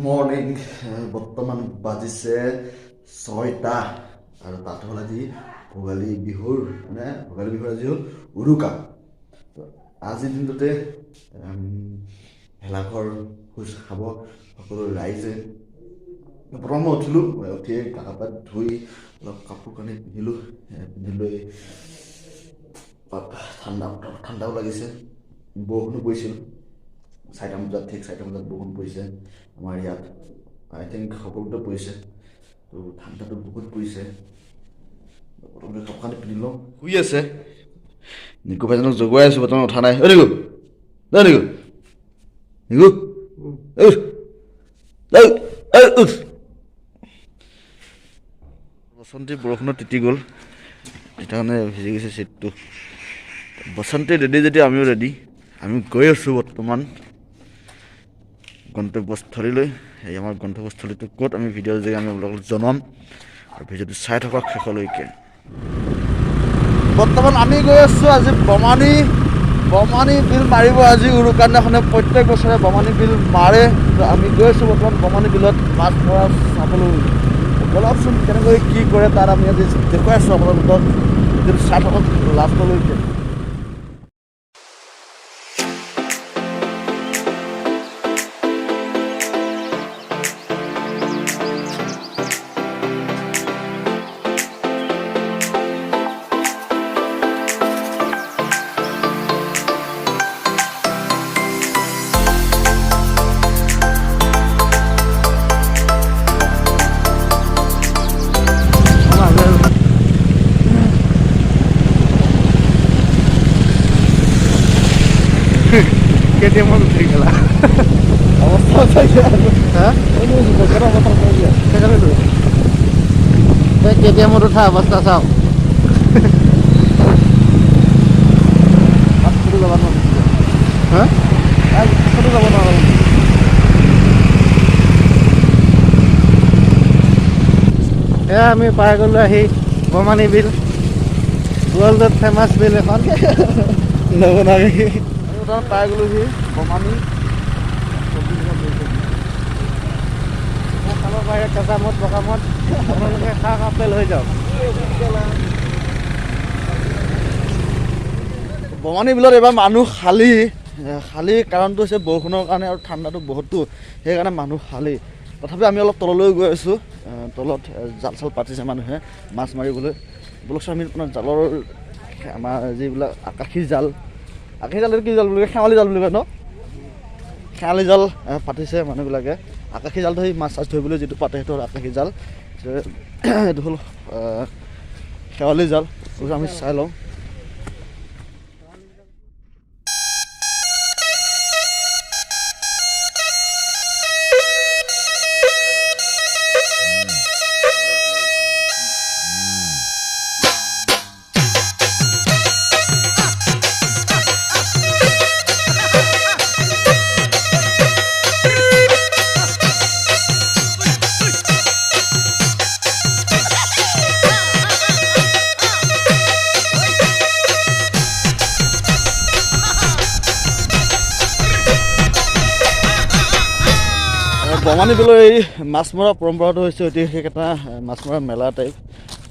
Morning বৰ্তমান বাজিছে 6টা আৰু তাত হ'ল আজি ভোগালী বিহুৰ আজি হ'ল উৰুকা। আজিৰ দিনটোতে ভেলাঘৰ ভোজ খাব সকলো ৰাইজে। প্ৰথম মই উঠিলোঁ, উঠিয়ে গা পা ধুই অলপ কাপোৰ কানি পিন্ধিলোঁ, পিন্ধি লৈ ঠাণ্ডাও লাগিছে, বৰষুণো পৰিছিল। 4টা বজাত বৰষুণ পৰিছে আমাৰ ইয়াত। আই থিংক সকলোতে পৰিছে, তো ঠাণ্ডাটো বহুত পৰিছে। প্ৰথমতে কাপোৰ কানি পিন্ধি লওঁ। শুই আছে, নিকু ভাইজনক জগুৱাই আছোঁ, বৰ্তমান উঠা নাই। নিকু বসন্তী বৰষুণত তিতি গ'ল, সেইকাৰণে ভিজি গৈছে চিটটো। বসন্তী ৰেডি যদি আমিও ৰেডি। আমি গৈ আছোঁ বৰ্তমান গন্তব্যস্থলীলৈ। এই আমাৰ গন্তব্যস্থলীটো ক'ত আমি ভিডিঅ' যোগে আমি আপোনালোকক জনাম, আৰু ভিডিঅ'টো চাই থকা শেষলৈকে। বৰ্তমান আমি গৈ আছোঁ আজি বমানী বিল মাৰিব। আজি উৰুকাৰ দিনাখনে প্ৰত্যেক বছৰে বমানী বিল মাৰে। আমি গৈ আছোঁ বৰ্তমান বমানী বিলত মাছ ধৰা চাবলৈ। বলকচোন কেনেকৈ কি কৰে তাত আমি আজি দেখুৱাই আছোঁ আপোনালোকক, ভিডিঅ'টো চাই থকা লাষ্টলৈকে। কেটিএমত উঠি গেলা অৱস্থা কেটিএমত উঠা অৱস্থা চাওঁ। যাব নোৱাৰো। এয়া আমি পাই গ'লোঁ আহি বমানী বিল, ৱৰ্ল্ডত ফেমাছ বিল এখন। পাই গ'লোহি বমানী। খাব পাৰে কেঁচামত পকামত, আপোনালোকে খাক আপেল হৈ যাওক। বমানী বিলত এইবাৰ মানুহ খালী কাৰণটো হৈছে বৰষুণৰ কাৰণে আৰু ঠাণ্ডাটো বহুতো, সেইকাৰণে মানুহ খালী। তথাপি আমি অলপ তললৈ গৈ আছোঁ। তলত জাল চাল পাতিছে মানুহে মাছ মাৰিবলৈ। বলকচোন আমি আপোনাৰ জালৰ আমাৰ যিবিলাক আকাশী জাল কি জাল বুলি কয়, শেৱালি জাল বুলি কয় ন? শেৱালি জাল পাতিছে মানুহবিলাকে। আকাশী জাল ধৰি মাছ চাছ ধৰিবলৈ যিটো পাতে সেইটো হ'ল আকাশী জাল, এইটো হ'ল শেৱালি জাল। আমি চাই লওঁ। বমানী বিলৰ এই মাছ মৰা পৰম্পৰাটো হৈছে ঐতিহাসিক এটা মাছ মৰা মেলা টাইপ।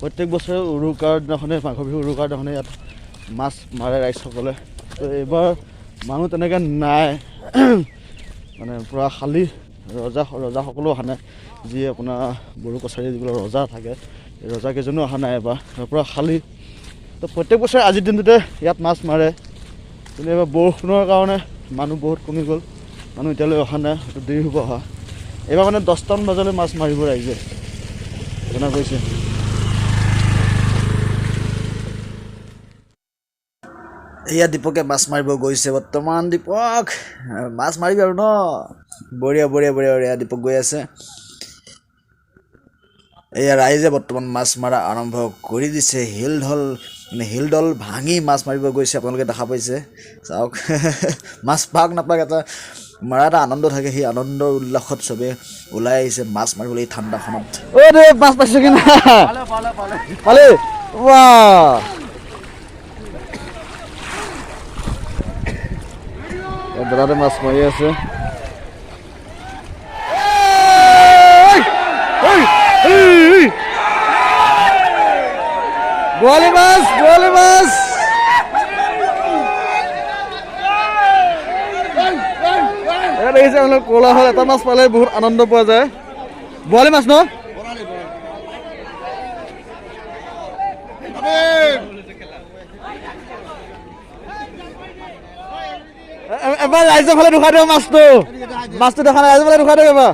প্ৰত্যেক বছৰে উৰুকাৰ দিনাখনে, মাঘ বিহুৰ উৰুকাৰ দিনাখনে ইয়াত মাছ মাৰে ৰাইজসকলে। তো এইবাৰ মানুহ তেনেকৈ নাই, মানে পূৰা খালী। ৰজাসকলেও অহা নাই, যি আপোনাৰ বড়ো কছাৰী যিবিলাক ৰজা থাকে, এই ৰজাকেইজনো অহা নাই এবাৰ, পূৰা খালী। তো প্ৰত্যেক বছৰে আজিৰ দিনটোতে ইয়াত মাছ মাৰে, কিন্তু এইবাৰ বৰষুণৰ কাৰণে মানুহ বহুত কমি গ'ল। মানুহ এতিয়ালৈ অহা নাই, হয়তো দেৰি হ'ব অহা। এইবাৰ মানে 10টামান বজালৈ মাছ মাৰিব ৰাইজে, জনা গৈছে। এয়া দীপকে মাছ মাৰিব গৈছে বৰ্তমান। দীপক মাছ মাৰিবি আৰু ন? বঢ়িয়া বঢ়িয়া বঢ়িয়া বঢ়িয়া। দীপক গৈ আছে। এয়া ৰাইজে বৰ্তমান মাছ মাৰা আৰম্ভ কৰি দিছে। শিলডল ভাঙি মাছ মাৰিব গৈছে, আপোনালোকে দেখা পাইছে। চাওক মাছ পাক নাপাক এটা মাৰা এটা আনন্দ থাকে, সেই আনন্দৰ উল্লাসত চবে ওলাই আহিছে মাছ মাৰিবলৈ এই ঠাণ্ডাখনত। অ' দে মাছ পাইছে কি না? পালে ৱাহ, দাদাতে মাছ মাৰি আছে। বৰালি মাছ বৰালি মাছ দেখিছে মানে ক'লা হ'ল এটা মাছ পালে বহুত আনন্দ পোৱা যায় বৰালি মাছ ন এবাৰ ৰাইজৰ ফালে দুখাই দিব মাছটো দেখা নাই ৰাইজৰ ফালে দুখাই দিব এবাৰ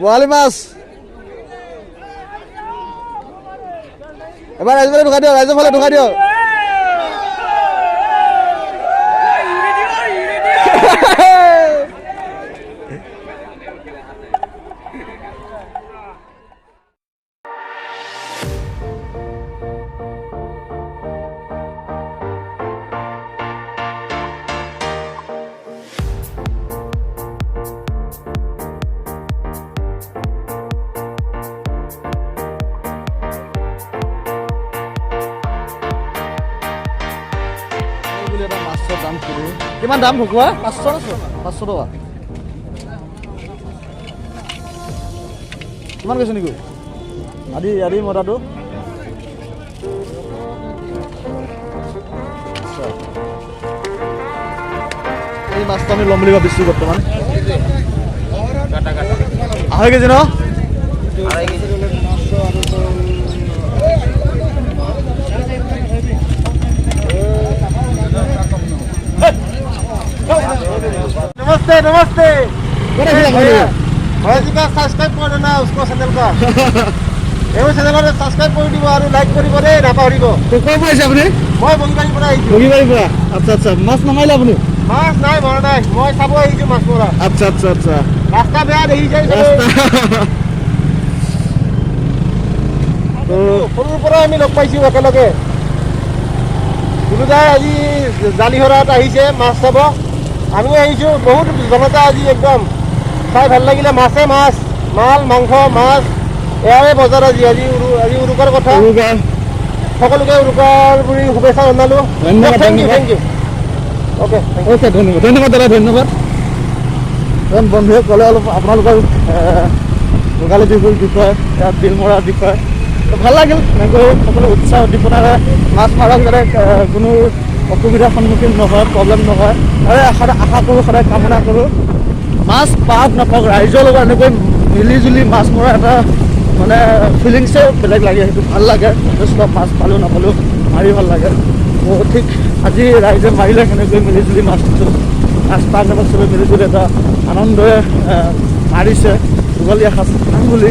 বৰালি মাছ এবাৰ ৰাইজৰ ফালে দুখাই দিয়ক ৰাইজৰ ফালে দুখাই দিয়ক দাম কিমান দাম ভকুৱা 500 টকা কিমান কৈছে নেকি আদি মতাটো এই মাছটো আমি ল'ম বুলি ভাবিছোঁ বৰ্তমান 2.5 কেজি ন 2.5 কেজি नमस्ते नमस्ते भाई जी का सब्सक्राइब कर देना उसको चैनल का एवं चैनल को सब्सक्राइब कर दिबो আৰু লাইক কৰিব দে নাপাহৰিব তো কোন পাইছে আপুনি মই বগিবাৰী পৰা আহিছো বগিবাৰী পৰা আচ্ছা আচ্ছা মাছ নামাইলে আপুনি মাছ নাই মৰা নাই মই চাব আহিছো মাছ মৰা আচ্ছা আচ্ছা আচ্ছা ৰাস্তা বেয়া দেখি যায় তো সৰুৰ পৰা আমি লগ পাইছো একেলগে গুৰুদাই আজি জালিহৰাত আহিছে মাছ চাব আমিও আহিছো বহুত জনতা আজি একদম চাই ভাল লাগিলে মাছে মাছ মাল মাংস মাছ এয়াৰে বজাৰ আজি উৰুকাৰ কথা সকলোকে উৰুকাৰ বুলি শুভেচ্ছা জনালো থেংক ইউ অ'কে ধন্যবাদ দাদা ধন্যবাদ বন্ধুৱে ক'লে অলপ আপোনালোকৰ ভোগালী বিহুৰ বিষয়ে ইয়াত বিল মৰাৰ বিষয়ে ভাল লাগিল এনেকৈ সকলো উৎসাহ উদ্দীপনাৰে মাছ মাৰক যাতে কোনো অসুবিধাৰ সন্মুখীন নহয় প্ৰব্লেম নহয় আৰু আশা কৰোঁ সদায় কামনা কৰোঁ মাছ পাওক নাপাওক ৰাইজৰ লগত এনেকৈ মিলি জুলি মাছ মৰা এটা মানে ফিলিংছে বেলেগ লাগে সেইটো ভাল লাগে যথেষ্ট মাছ পালেও নাপালেও মাৰি ভাল লাগে ঠিক আজি ৰাইজে মাৰিলে কেনেকৈ মিলি জুলি মাছ পাক নাপাক চবে মিলি জুলি এটা আনন্দৰে মাৰিছে ভোগালী এসাঁজ খাম বুলি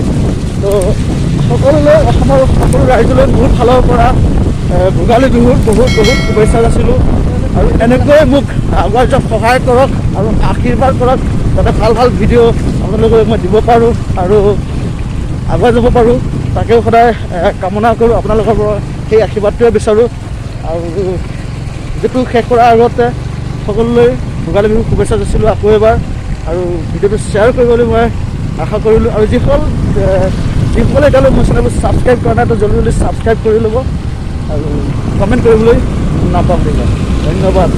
তো সকলোলৈ অসমৰ সকলো ৰাইজলৈ মোৰ ফালৰ পৰা ভোগালী বিহুৰ বহুত শুভেচ্ছা যাচিলোঁ আৰু এনেকৈ মোক আগুৱাই যোৱাত সহায় কৰক আৰু আশীৰ্বাদ কৰক যাতে ভাল ভাল ভিডিঅ' আপোনালোকক মই দিব পাৰোঁ আৰু আগুৱাই যাব পাৰোঁ তাকেও সদায় কামনা কৰোঁ আপোনালোকৰ পৰা সেই আশীৰ্বাদটোৱে বিচাৰোঁ আৰু যিটো শেষ কৰাৰ আগতে সকলোলৈ ভোগালী বিহুৰ শুভেচ্ছা যাচিলোঁ আকৌ এবাৰ আৰু ভিডিঅ'টো শ্বেয়াৰ কৰিবলৈ মই আশা কৰিলোঁ আৰু যিসকলে এতিয়ালৈ মোৰ চেনেলটো ছাবস্ক্ৰাইব কৰা নাই তো জলদি ছাবস্ক্ৰাইব কৰি ল'ব আৰু কমেণ্ট কৰিবলৈ নাপাহৰিব ধন্যবাদ